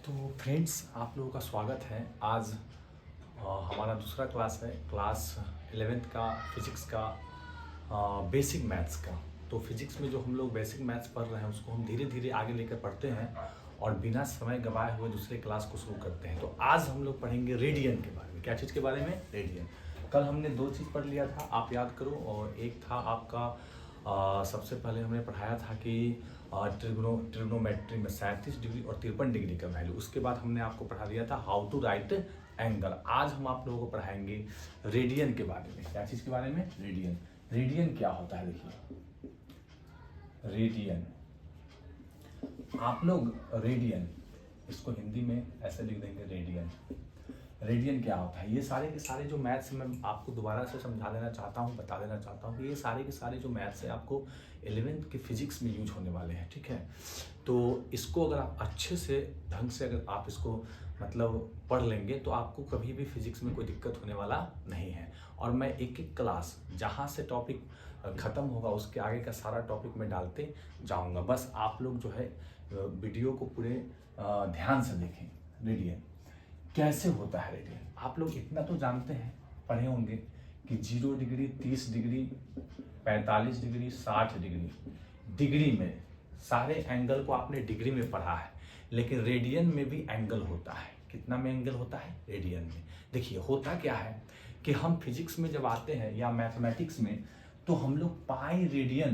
तो फ्रेंड्स, आप लोगों का स्वागत है। आज हमारा दूसरा क्लास है, क्लास 11th का फिजिक्स का, बेसिक मैथ्स का। तो फिजिक्स में जो हम लोग बेसिक मैथ्स पढ़ रहे हैं उसको हम धीरे धीरे आगे लेकर पढ़ते हैं और बिना समय गंवाए हुए दूसरे क्लास को शुरू करते हैं। तो आज हम लोग पढ़ेंगे रेडियन के बारे में। क्या चीज़ के बारे में? रेडियन। कल हमने दो चीज़ पढ़ लिया था, आप याद करो। और एक था आपका सबसे पहले हमने पढ़ाया था कि ट्रिग्नोमेट्री में 37 डिग्री और 53 डिग्री का वैल्यू। उसके बाद हमने आपको पढ़ा दिया था हाउ टू राइट एंगल। आज हम आप लोगों को पढ़ाएंगे रेडियन के बारे में। क्या चीज़ के बारे में? रेडियन। रेडियन क्या होता है? देखिए, रेडियन, आप लोग रेडियन, इसको हिंदी में ऐसे लिख देंगे रेडियन। रेडियन क्या होता है? ये सारे के सारे जो मैथ्स मैं आपको दोबारा से समझा देना चाहता हूँ, बता देना चाहता हूँ कि ये सारे के सारे जो मैथ्स है आपको 11th के फिजिक्स में यूज होने वाले हैं, ठीक है। तो इसको अगर आप अच्छे से ढंग से अगर आप इसको मतलब पढ़ लेंगे तो आपको कभी भी फिजिक्स में कोई दिक्कत होने वाला नहीं है। और मैं एक एक क्लास जहाँ से टॉपिक ख़त्म होगा उसके आगे का सारा टॉपिक मैं डालते जाऊँगा। बस आप लोग जो है वीडियो को पूरे ध्यान से देखें। रेडियन कैसे होता है? रेडियन आप लोग इतना तो जानते हैं, पढ़े होंगे कि 0 degree, 30 degree, 45 degree, 60 degree, degree में सारे एंगल को आपने डिग्री में पढ़ा है। लेकिन रेडियन में भी एंगल होता है। कितना में एंगल होता है? रेडियन में। देखिए, होता क्या है कि हम फिजिक्स में जब आते हैं या मैथमेटिक्स में, तो हम लोग पाई रेडियन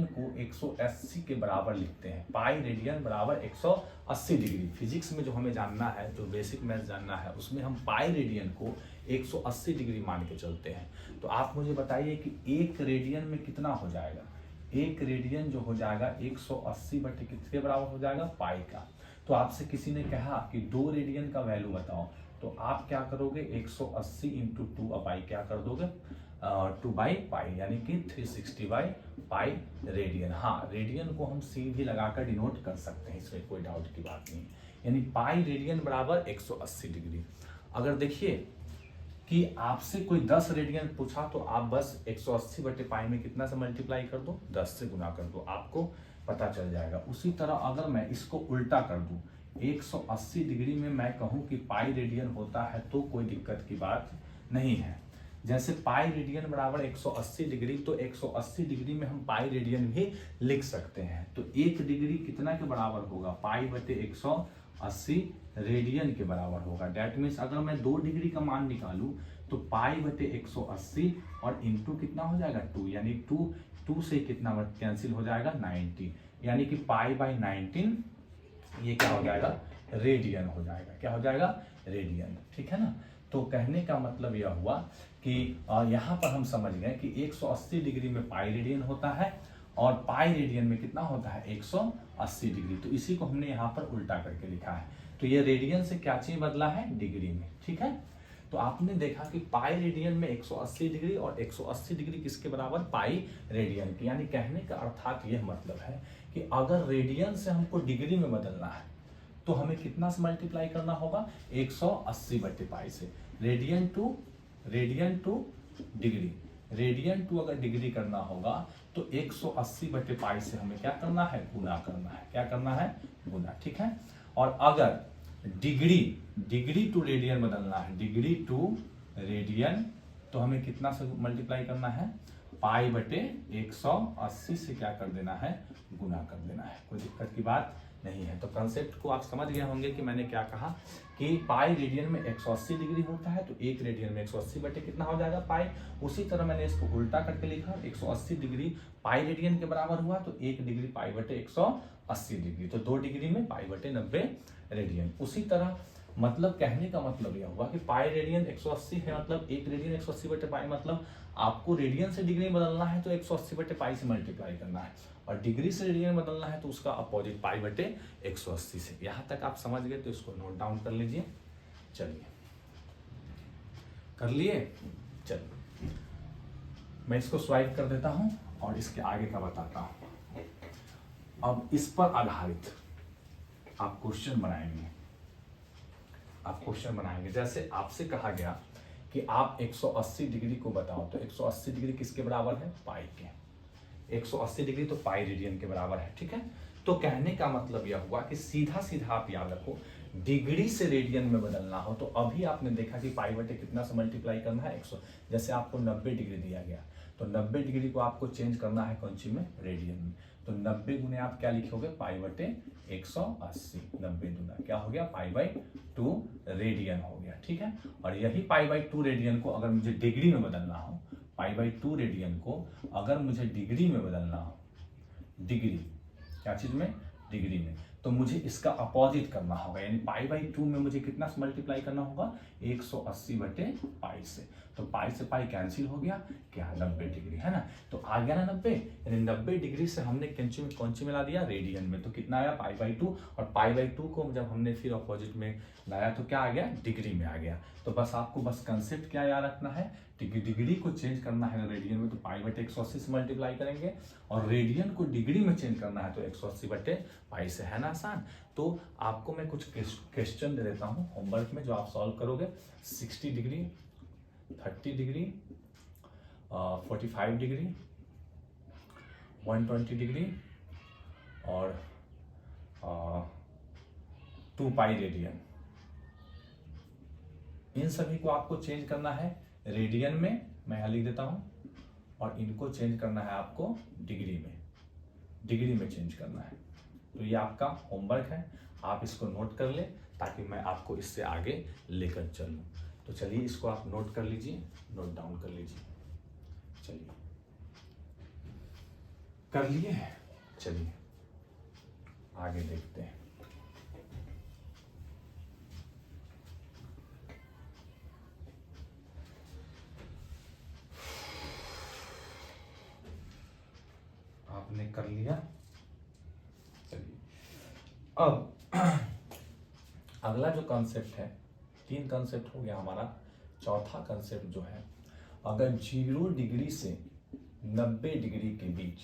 को 180 के बराबर लिखते हैं। पाई रेडियन बराबर 180 डिग्री। फिजिक्स में जो हमें जानना है, जो बेसिक मैथ जानना है, उसमें हम पाई रेडियन को 180 डिग्री मान के चलते हैं। तो आप मुझे बताइए कि एक रेडियन में कितना हो जाएगा? एक रेडियन जो हो जाएगा 180 बटे किसके बराबर हो जाएगा? पाई का। तो आपसे किसी ने कहा कि 2 रेडियन का वैल्यू बताओ, तो आप क्या करोगे? 180 इंटू 2 पाई क्या कर दोगे? 2 बाई पाई, यानी कि 360 बाई पाई रेडियन। हाँ, रेडियन को हम सी भी लगाकर डिनोट कर सकते हैं, इसमें कोई डाउट की बात नहीं। यानी पाई रेडियन बराबर 180 डिग्री। अगर देखिए कि आपसे कोई 10 रेडियन पूछा तो आप बस 180 बटे पाई में कितना से मल्टीप्लाई कर दो? 10 से गुना कर दो, आपको पता चल जाएगा। उसी तरह अगर मैं इसको उल्टा कर दूं, 180 डिग्री में मैं कहूं कि पाई रेडियन होता है, तो कोई दिक्कत की बात नहीं है। जैसे पाई रेडियन बराबर 180 डिग्री, तो 180 डिग्री में हम पाई रेडियन भी लिख सकते हैं। तो 1 डिग्री कितना के बराबर होगा? पाई बटे 180 रेडियन के बराबर होगा। डेट मीन्स अगर मैं 2 डिग्री का मान निकालूं तो पाई बटे 180 और इंटू कितना हो जाएगा? 2, यानी 2 से कितना कैंसिल हो जाएगा? 90, यानी कि पाई बाई 19 ये क्या हो जाएगा? रेडियन हो जाएगा। क्या हो जाएगा? रेडियन, ठीक है ना। तो कहने का मतलब यह हुआ कि यहाँ पर हम समझ गए कि 180 डिग्री में पाई रेडियन होता है और पाई रेडियन में कितना होता है? 180 डिग्री। तो इसी को हमने यहाँ पर उल्टा करके लिखा है। तो ये रेडियन से क्या चीज बदला है? डिग्री में, ठीक है। तो आपने देखा कि पाई रेडियन में 180 डिग्री और 180 डिग्री किसके बराबर? पाई रेडियन की। यानी कहने का अर्थात यह मतलब है कि अगर रेडियन से हमको डिग्री में बदलना है तो हमें कितना से मल्टीप्लाई करना होगा? 180 बटे पाई से। Radian to degree, radian to अगर डिग्री करना होगा तो 180 बटे पाई से हमें क्या करना है? गुना करना है। क्या करना है? गुना, ठीक है। और अगर डिग्री टू रेडियन बदलना है, डिग्री टू रेडियन, तो हमें कितना से मल्टीप्लाई करना है? पाई बटे 180 से क्या कर देना है? गुना कर देना है। कोई दिक्कत की बात नहीं है। तो कंसेप्ट को आप समझ गए होंगे कि मैंने क्या कहा कि पाई रेडियन में 180 डिग्री होता है, तो एक रेडियन में 180 बटे कितना हो जाएगा? पाई। उसी तरह मैंने इसको उल्टा करके लिखा, 180 डिग्री पाई रेडियन के बराबर हुआ, तो 1 डिग्री पाई बटे 180 डिग्री, तो 2 डिग्री में पाई बटे 90 रेडियन। उसी तरह मतलब कहने का मतलब यह हुआ कि पाई रेडियन 180 है, मतलब 1 रेडियन 180 बटे पाई, मतलब आपको रेडियन से डिग्री बदलना है तो 180 बटे पाई से मल्टीप्लाई करना है, और डिग्री से रेडियन बदलना है तो उसका अपोजिट पाई बटे 180 से। यहां तक आप समझ गए तो इसको नोट डाउन कर लीजिए। चलिए, कर लिए? चलिए, मैं इसको स्वाइप कर देता हूं और इसके आगे का बताता हूं। अब इस पर आधारित आप क्वेश्चन बनाएंगे। जैसे आपसे कहा गया कि आप 180 डिग्री को बताओ, तो 180 डिग्री किसके बराबर है? पाई के। 180 डिग्री तो पाई रेडियन के बराबर है, ठीक है। तो कहने का मतलब यह हुआ कि सीधा सीधा आप याद रखो, डिग्री से रेडियन में बदलना हो तो अभी आपने देखा कि पाई बटे कितना से मल्टीप्लाई करना है 100। जैसे आपको 90 डिग्री दिया गया तो 90 डिग्री को आपको चेंज करना है कौन सी में, रेडियन में। तो 90 गुने आप क्या लिखोगे, पाई बटे 180। 90 गुना क्या हो गया, पाई बाई 2 रेडियन हो गया, ठीक है। और यही पाई बाई 2 रेडियन को अगर मुझे डिग्री में बदलना हो, पाई बाई 2 रेडियन को अगर मुझे डिग्री में बदलना हो, डिग्री क्या चीज में, डिग्री में, तो मुझे इसका अपोजिट करना होगा। यानी पाई बाई 2 में मुझे कितना से मल्टीप्लाई करना होगा, 180 बटे पाई से। तो पाई से पाई कैंसिल हो गया, क्या 90 डिग्री है ना। तो आ गया ना 90, यानी 90 डिग्री से हमने कौन सी मिला दिया, रेडियन में। तो कितना आया, पाई बाई 2। और पाई बाई 2 को जब हमने फिर अपोजिट में लाया तो क्या आ गया, डिग्री में आ गया। तो बस आपको बस कंसेप्ट क्या याद रखना है, डिग्री को चेंज करना है रेडियन में तो पाई बटे 180 से मल्टीप्लाई करेंगे, और रेडियन को डिग्री में चेंज करना है तो 180 बटे पाई से, है ना आसान। तो आपको मैं कुछ क्वेश्चन दे देता हूँ होमवर्क में जो आप सॉल्व करोगे। 60 डिग्री, 30 डिग्री, 45 डिग्री, 120 डिग्री और 2 पाई रेडियन, इन सभी को आपको चेंज करना है रेडियन में, मैं यहाँ लिख देता हूं, और इनको चेंज करना है आपको डिग्री में, डिग्री में चेंज करना है। तो ये आपका होमवर्क है, आप इसको नोट कर ले ताकि मैं आपको इससे आगे लेकर चलूं। तो चलिए इसको आप नोट कर लीजिए, नोट डाउन कर लीजिए। चलिए कर लिए, चलिए आगे देखते हैं। आपने कर लिया, चलिए अब अगला जो कॉन्सेप्ट है, 3 कॉन्सेप्ट हो गया हमारा। चौथा कॉन्सेप्ट जो है, अगर 0 डिग्री से 90 डिग्री के बीच,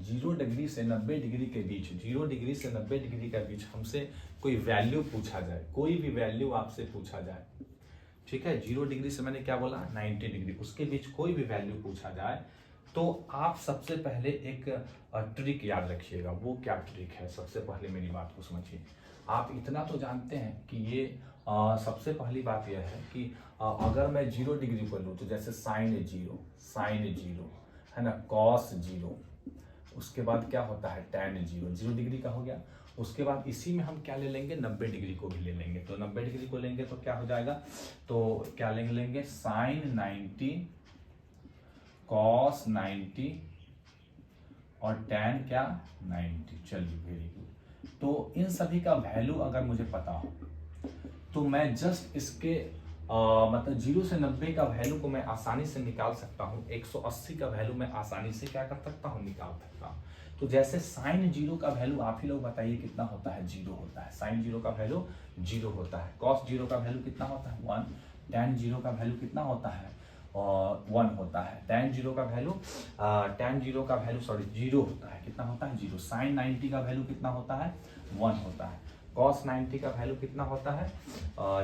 0 डिग्री से 90 डिग्री के बीच, 0 डिग्री से 90 डिग्री के बीच हमसे कोई वैल्यू पूछा जाए, कोई भी वैल्यू आपसे पूछा जाए, ठीक है। 0 डिग्री से मैंने क्या बोला, 90 डिग्री, उसके बीच कोई भी वैल्यू पूछा जाए तो आप सबसे पहले एक ट्रिक याद रखिएगा। वो क्या ट्रिक है, सबसे पहले मेरी बात को समझिए। आप इतना तो जानते हैं कि ये सबसे पहली बात यह है कि अगर मैं 0 डिग्री पर लूँ तो जैसे साइन 0 है ना, कॉस 0, उसके बाद क्या होता है tan 0 डिग्री का हो गया। उसके बाद इसी में हम क्या ले लेंगे, 90 डिग्री को भी ले लेंगे। तो 90 डिग्री को लेंगे तो क्या हो जाएगा, तो क्या लेंगे साइन 90, कॉस 90 और tan क्या 90। चलिए वेरी गुड। तो इन सभी का वैल्यू अगर मुझे पता हो तो मैं जस्ट इसके मतलब 0 से 90 का वैल्यू को मैं आसानी से निकाल सकता हूँ। 180 का वैल्यू मैं आसानी से क्या कर सकता हूँ, निकाल सकता हूँ। तो जैसे साइन 0 का वैल्यू आप ही लोग बताइए कितना होता है, 0 होता है। साइन 0 का वैल्यू 0 होता है। कॉस 0 का वैल्यू कितना होता है, 1। tan 0 का वैल्यू कितना होता है, 1 होता है। tan 0 का वैल्यू 0 होता है। कितना होता है, 0। साइन 90 का वैल्यू कितना होता है, 1 होता है। कॉस 90 का वैल्यू कितना होता है,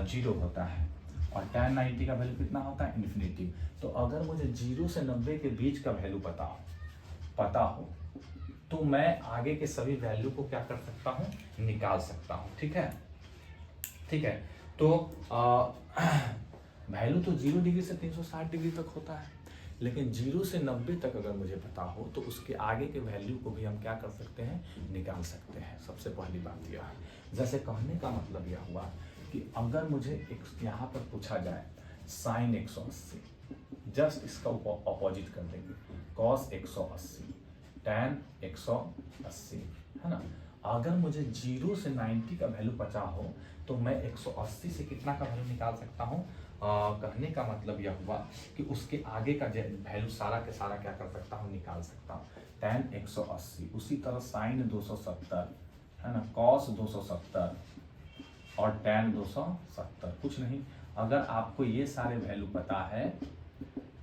0 होता है। और tan 90 का वैल्यू कितना होता है, इन्फिनिटी। तो अगर मुझे 0 से 90 के बीच का वैल्यू पता हो तो मैं आगे के सभी वैल्यू को क्या कर सकता हूँ, निकाल सकता हूँ। ठीक है, ठीक है। तो वैल्यू तो 0 डिग्री से 360 डिग्री तक होता है, लेकिन 0 से 90 तक अगर मुझे पता हो तो उसके आगे के वैल्यू को भी हम क्या कर सकते हैं, निकाल सकते हैं। सबसे पहली बात यह है, जैसे कहने का मतलब यह हुआ कि अगर मुझे एक यहाँ पर पूछा जाए साइन 180, जस्ट इसका अपोजिट कर देंगे, कॉस 180, tan 180, है ना। अगर मुझे 0 से 90 का वैल्यू पता हो तो मैं 180 से कितना का वैल्यू निकाल सकता हूँ। कहने का मतलब यह हुआ कि उसके आगे का वैल्यू सारा के सारा क्या कर सकता हूँ, निकाल सकता हूँ। tan 180, उसी तरह साइन 270, है ना, कॉस 270 और tan 270। कुछ नहीं, अगर आपको ये सारे वैल्यू पता है,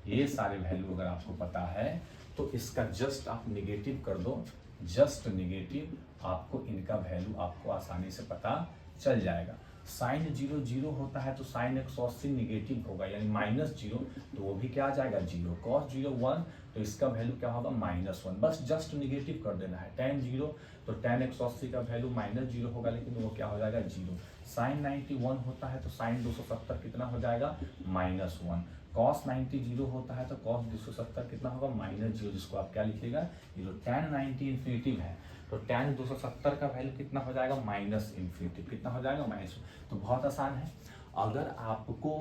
ये सारे वैल्यू अगर आपको पता है तो इसका जस्ट आप निगेटिव कर दो, जस्ट निगेटिव, आपको इनका वैल्यू आपको आसानी से पता चल जाएगा। साइन 0 0 होता है तो साइन 180 निगेटिव होगा यानी -0, तो वो भी क्या आ जाएगा 0। कॉस 0 1 तो इसका वैल्यू क्या होगा -1, बस जस्ट निगेटिव कर देना है। tan 0 तो tan 180 का वैल्यू -0 होगा लेकिन वो क्या हो जाएगा 0। साइन 91 होता है तो साइन 270 कितना हो जाएगा -1। कॉस 90 0 होता है तो कॉस 270 कितना होगा -0, जिसको आप क्या लिखिएगा 0। tan 90 इन्फिनिटिव है तो tan 270 का वैल्यू कितना हो जाएगा -इन्फिनिटिव, कितना हो जाएगा -। तो बहुत आसान है, अगर आपको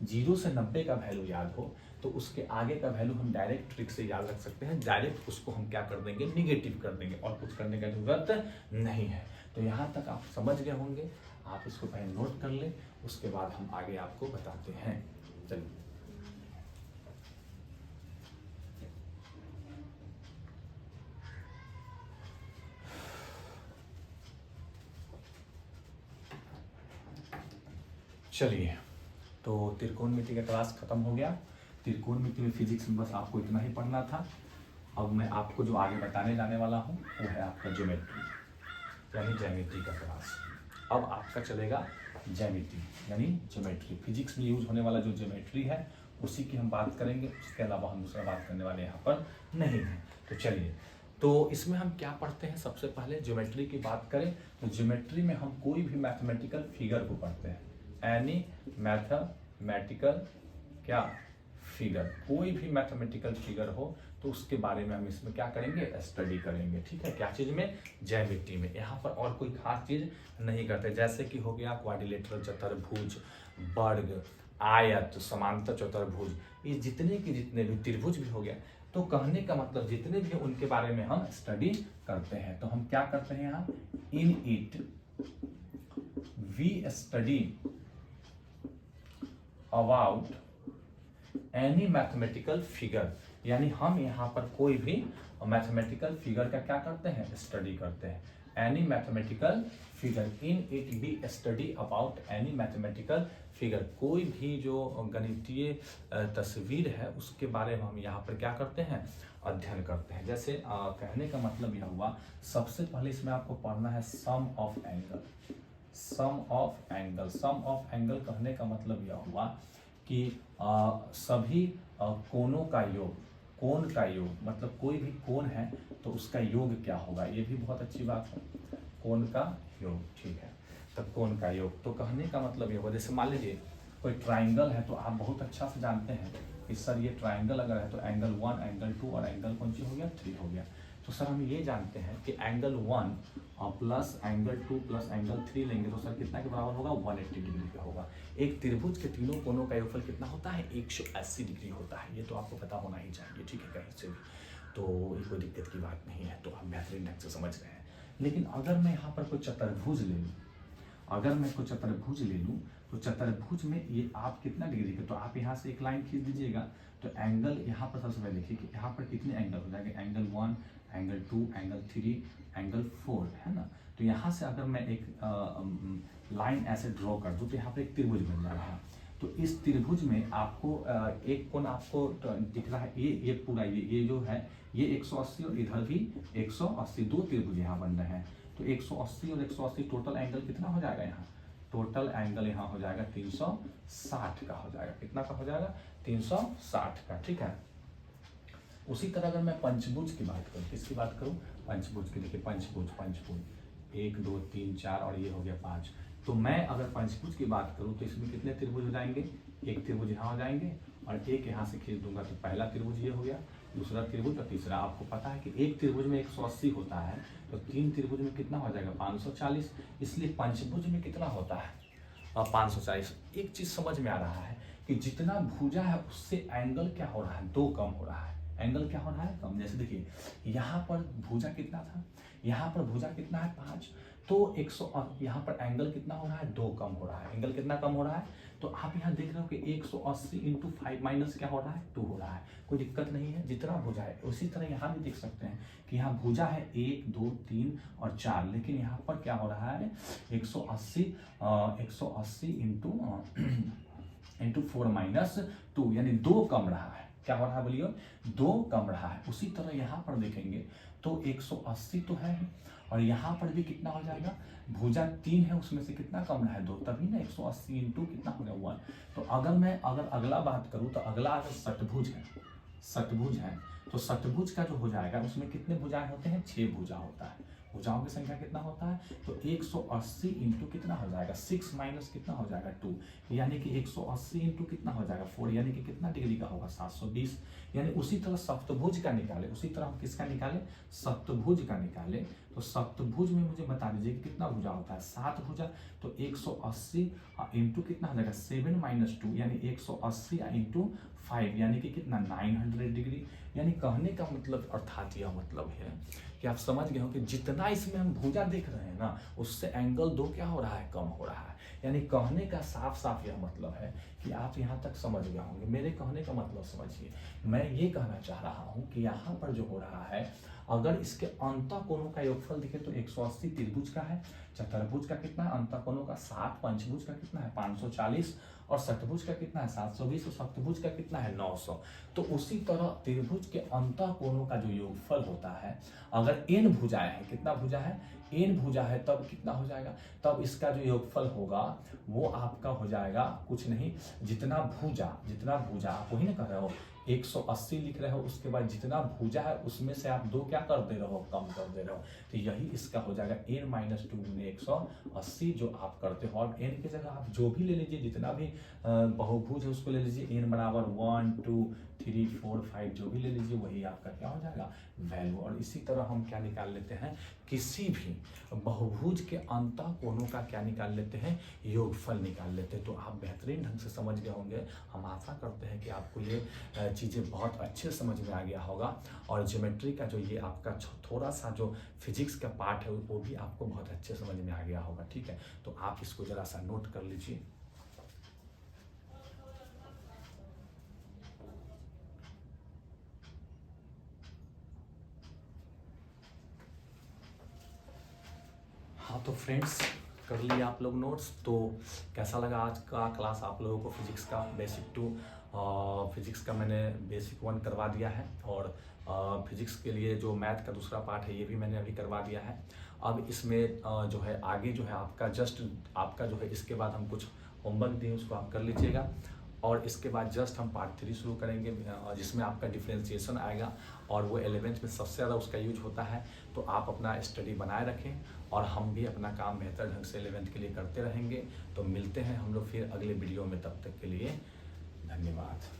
0 से 90 का वैल्यू याद हो तो उसके आगे का वैल्यू हम डायरेक्ट ट्रिक से याद रख सकते हैं, डायरेक्ट उसको हम क्या कर देंगे निगेटिव कर देंगे और कुछ करने की जरूरत नहीं है। तो यहाँ तक आप समझ गए होंगे, आप इसको पहले नोट कर लें, उसके बाद हम आगे आपको बताते हैं। चलिए चलिए, तो त्रिकोणमिति का क्लास खत्म हो गया। त्रिकोणमिति में फिजिक्स में बस आपको इतना ही पढ़ना था। अब मैं आपको जो आगे बताने जाने वाला हूँ वो है आपका ज्योमेट्री यानी ज्यामिति का क्लास। अब आपका चलेगा ज्यामिति यानी ज्योमेट्री, फिजिक्स में यूज होने वाला जो ज्योमेट्री है उसी की हम बात करेंगे, उसके अलावा हम दूसरा बात करने वाले यहाँ पर नहीं है। तो चलिए, तो इसमें हम क्या पढ़ते हैं, सबसे पहले ज्योमेट्री की बात करें तो ज्योमेट्री में हम कोई भी मैथमेटिकल फिगर को पढ़ते हैं। एनी मैथमेटिकल क्या फिगर, कोई भी मैथमेटिकल फिगर हो तो उसके बारे में हम इसमें क्या करेंगे स्टडी करेंगे, ठीक है। क्या चीज़ में, ज्यामिति में। यहाँ पर और कोई खास चीज़ नहीं करते, जैसे कि हो गया क्वाड्रिलेटरल चतुर्भुज, वर्ग, आयत, समांतर चतुर्भुज, ये जितने के जितने भी त्रिभुज भी हो गया, तो कहने का मतलब जितने भी उनके बारे में हम स्टडी करते हैं। तो हम क्या करते हैं यहाँ, in it we study about any mathematical figure, यानी हम यहाँ पर कोई भी मैथमेटिकल फिगर का क्या करते हैं स्टडी करते हैं। Any mathematical figure, in it we study about any mathematical figure, कोई भी जो गणितीय तस्वीर है उसके बारे में हम यहाँ पर क्या करते हैं अध्ययन करते हैं। जैसे कहने का मतलब यह हुआ, सबसे पहले इसमें आपको पढ़ना है sum of angle. Sum of angle, sum of angle कहने का मतलब यह हुआ कि सभी कोणों का योग, कोण का योग, मतलब कोई भी कोण है तो उसका योग क्या होगा, ये भी बहुत अच्छी बात है, कोण का योग, ठीक है। तो कोण का योग, तो कहने का मतलब ये होगा, जैसे मान लीजिए कोई ट्राइंगल है तो आप बहुत अच्छा से जानते हैं कि सर ये ट्राइंगल अगर है तो एंगल 1, एंगल 2 और एंगल कौन सी हो गया 3 हो गया। तो सर हम ये जानते हैं कि angle 1 plus angle 2 plus angle 3 लेंगे तो सर कितना के बराबर होगा 180 डिग्री का होगा। एक त्रिभुज के तीनों कोणों का योगफल कितना होता है 180 डिग्री होता है, ये तो आपको पता होना ही चाहिए, ठीक है, कहीं से भी, तो ये कोई दिक्कत की बात नहीं है, तो आप बेहतरीन ढंग से समझ रहे हैं। लेकिन अगर मैं यहाँ पर कोई चतुर्भुज ले लूँ, अगर मैं कोई चतुर्भुज ले लूँ तो चतुर्भुज में ये आप कितना डिग्री के, तो आप यहाँ से एक लाइन खींच दीजिएगा तो एंगल यहाँ पर सबसे पहले देखिए कि यहाँ पर कितने एंगल हो जाएंगे, एंगल 1, एंगल 2, एंगल 3, एंगल 4, है ना। तो यहाँ से अगर मैं एक लाइन ऐसे ड्रॉ कर दूँ तो यहाँ पर एक त्रिभुज बन जा रहा है। तो इस त्रिभुज में आपको एक कोण आपको दिख रहा है, ये पूरा ये जो है ये 180 और इधर भी 180, दो त्रिभुज यहाँ बन रहे हैं। तो 180 और 180 टोटल एंगल कितना हो जाएगा, यहाँ टोटल एंगल यहाँ हो जाएगा 360 का हो जाएगा, कितना का हो जाएगा 360 का, ठीक है। उसी तरह अगर मैं पंचभुज की बात करूँ, किसकी बात करूँ, पंचभुज की, देखिए पंचभुज 1 2 3 4 और ये हो गया 5। तो मैं अगर पंचभुज की बात करूँ तो इसमें कितने त्रिभुज हो जाएंगे, एक त्रिभुज यहाँ हो जाएंगे और एक यहाँ से खींच दूंगा तो पहला त्रिभुज ये हो गया, दूसरा त्रिभुज और तीसरा। आपको पता है कि एक त्रिभुज में 180 होता है तो 3 त्रिभुज में कितना हो जाएगा 540, इसलिए पंचभुज में कितना होता है 540। एक चीज समझ में आ रहा है कि जितना भुजा है उससे एंगल क्या हो रहा है 2 कम हो रहा है, एंगल क्या हो रहा है कम। जैसे देखिए यहाँ पर भुजा कितना था, यहाँ पर भुजा कितना है 5, तो 100, यहाँ पर एंगल कितना हो रहा है 2 कम हो रहा है, एंगल कितना कम हो रहा है। तो आप यहाँ देख रहे हो कि 180 इंटू 5 माइनस क्या हो रहा है 2 हो रहा है, कोई दिक्कत नहीं है, जितना भुजा है। उसी तरह यहाँ भी देख सकते हैं कि यहाँ भुजा है 1 2 3 और 4, लेकिन यहाँ पर क्या हो रहा है 180 इंटू 4 माइनस 2 यानी 2 कम रहा है, क्या हो रहा है बोलिए, 2 कम रहा है। उसी तरह यहाँ पर देखेंगे तो 180 तो है और यहाँ पर भी कितना हो जाएगा, भुजा 3 है उसमें से कितना कम रहा है, 2, तभी ना 180 इंटू कितना हो गया 1। तो अगर अगला बात करूँ तो अगला अगर षटभुज है तो षटभुज का जो हो जाएगा उसमें कितने भुजाएं होते हैं, 6 भुजा होता है। भुजाओं की संख्या कितना होता है, तो 180 इंटू कितना हो जाएगा, 6 माइनस कितना हो जाएगा 2, यानी कि 180 इंटू कितना हो जाएगा 4, यानी कि कितना डिग्री का होगा 720। यानी उसी तरह सप्तभुज का निकाले, उसी तरह हम किसका निकाले, सप्तभुज का निकाले। तो सप्तभुज में मुझे बता दीजिए कि कितना भुजा होता है, 7 भुजा। तो 180 इंटू कितना हो जाएगा 7 माइनस 2, यानी 180 इंटू 5, यानी कि कितना 900 डिग्री। यानी कहने का मतलब अर्थात यह मतलब है कि आप समझ गए हो कि जितना इसमें हम भुजा देख रहे हैं ना, उससे एंगल 2 क्या हो रहा है, कम हो रहा है। यानी कहने का साफ साफ यह मतलब है कि आप यहाँ तक समझ गए होंगे। मेरे कहने का मतलब समझिए, मैं ये कहना चाह रहा हूँ कि यहाँ पर जो हो रहा है, अगर इसके अंतः कोणों का योगफल दिखे तो 180 त्रिभुज का है, चतुर्भुज का कितना है, अंतः कोणों का 60, पंचभुज का कितना है 540 और षटभुज का कितना है 720 और सप्तभुज का कितना है 900। तो उसी तरह त्रिभुज के अंतः कोणों का जो योगफल होता है, अगर n भुजाएं हैं, कितना भुजा है, n भुजा है, तब कितना हो जाएगा, तब इसका जो योगफल होगा वो आपका हो जाएगा कुछ नहीं, जितना भुजा आप वही ना कह रहे हो 180 लिख रहे हो, उसके बाद जितना भुजा है उसमें से आप 2 क्या कर दे रहे हो, कम कर दे रहे हो। तो यही इसका हो जाएगा n माइनस 2 गुने 180 जो आप करते हो। और n की जगह आप जो भी ले लीजिए, जितना भी बहुभुज है उसको ले लीजिए, n बराबर 1 2 3 4 5 जो भी ले लीजिए, वही आपका क्या हो जाएगा वैल्यू। और इसी तरह हम क्या निकाल लेते हैं, किसी भी बहुभुज के अंतः कोणों का क्या निकाल लेते हैं, योगफल निकाल लेते हैं। तो आप बेहतरीन ढंग से समझ गए होंगे। हम आशा करते हैं कि आपको ये चीज़ें बहुत अच्छे समझ में आ गया होगा। और ज्योमेट्री का जो ये आपका थोड़ा सा जो फिजिक्स का पार्ट है वो भी आपको बहुत अच्छे समझ में आ गया होगा, ठीक है। तो आप इसको ज़रा सा नोट कर लीजिए। हाँ तो फ्रेंड्स, कर लिए आप लोग नोट्स। तो कैसा लगा आज का क्लास आप लोगों को, फिजिक्स का बेसिक 2, फिजिक्स का मैंने बेसिक 1 करवा दिया है और फिजिक्स के लिए जो मैथ का दूसरा पार्ट है ये भी मैंने अभी करवा दिया है। अब इसमें जो है आगे जो है आपका जो है इसके बाद हम कुछ होमवर्क दिए उसको आप कर लीजिएगा। और इसके बाद जस्ट हम पार्ट 3 शुरू करेंगे जिसमें आपका डिफरेंशिएशन आएगा और वो 11th में सबसे ज़्यादा उसका यूज होता है। तो आप अपना स्टडी बनाए रखें और हम भी अपना काम बेहतर ढंग से 11th के लिए करते रहेंगे। तो मिलते हैं हम लोग फिर अगले वीडियो में, तब तक के लिए धन्यवाद।